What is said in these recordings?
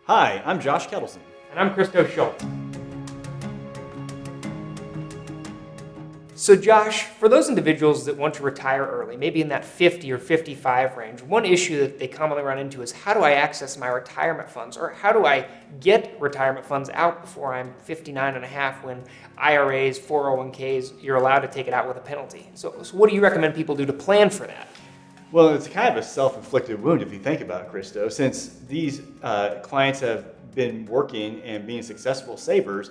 Hi, I'm Josh Kettleson. And I'm Christo Schultz. So Josh, for those individuals that want to retire early, maybe in that 50 or 55 range, one issue that they commonly run into is how do I access my retirement funds, or how do I get retirement funds out before I'm 59 and a half when IRAs, 401ks, you're allowed to take it out with a penalty. So what do you recommend people do to plan for that? Well, it's kind of a self-inflicted wound if you think about it, Christo. Since these clients have been working and being successful savers,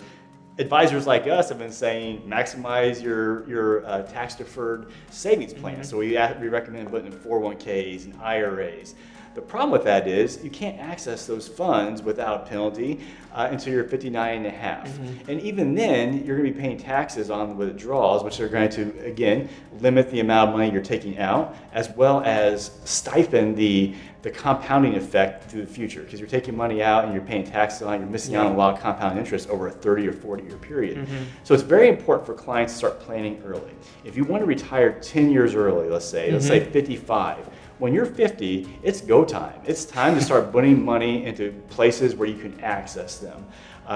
advisors like us have been saying maximize your tax-deferred savings plan. Mm-hmm. So we recommend putting in 401ks and IRAs. The problem with that is you can't access those funds without a penalty until you're 59 and a half. Mm-hmm. And even then, you're going to be paying taxes on the withdrawals, which are going to, again, limit the amount of money you're taking out, as well as stifle the compounding effect through the future. Because you're taking money out and you're paying taxes on it, you're missing out on a lot of compound interest over a 30 or 40 year period. Mm-hmm. So it's very important for clients to start planning early. If you want to retire 10 years early, let's say 55, when you're 50, it's go time. It's time to start putting money into places where you can access them,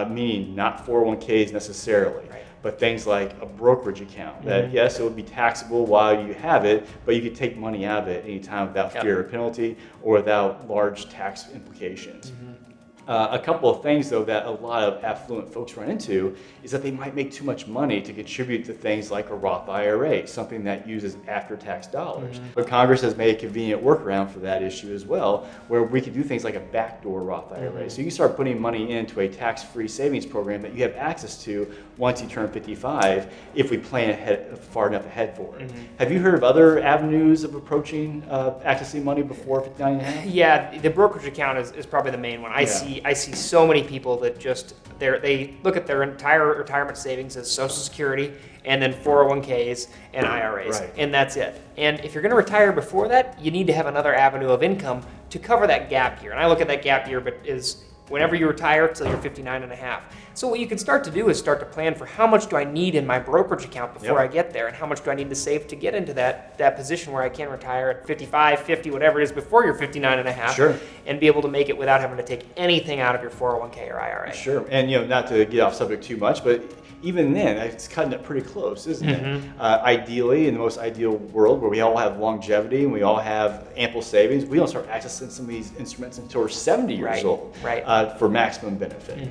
meaning not 401ks necessarily, Right. but things like a brokerage account that, yes, it would be taxable while you have it, but you could take money out of it anytime without fear of penalty or without large tax implications. A couple of things, though, that a lot of affluent folks run into is that they might make too much money to contribute to things like a Roth IRA, something that uses after-tax dollars. But Congress has made a convenient workaround for that issue as well, where we can do things like a backdoor Roth IRA. So you can start putting money into a tax-free savings program that you have access to once you turn 55 if we plan ahead, far enough ahead for it. Have you heard of other avenues of approaching accessing money before 59 and a half? Yeah, the brokerage account is probably the main one. I see so many people that just they look at their entire retirement savings as Social Security and then 401ks and IRAs, and that's it. And if you're going to retire before that, you need to have another avenue of income to cover that gap year. And I look at that gap year, but is whenever you retire till you're 59 and a half. So what you can start to do is start to plan for how much do I need in my brokerage account before I get there, and how much do I need to save to get into that position where I can retire at 55, 50, whatever it is before you're 59 and a half, and be able to make it without having to take anything out of your 401k or IRA. Sure, and not to get off subject too much, but even then, it's cutting it pretty close, isn't it? Ideally, in the most ideal world where we all have longevity and we all have ample savings, we don't start accessing some of these instruments until we're 70 years old for maximum benefit.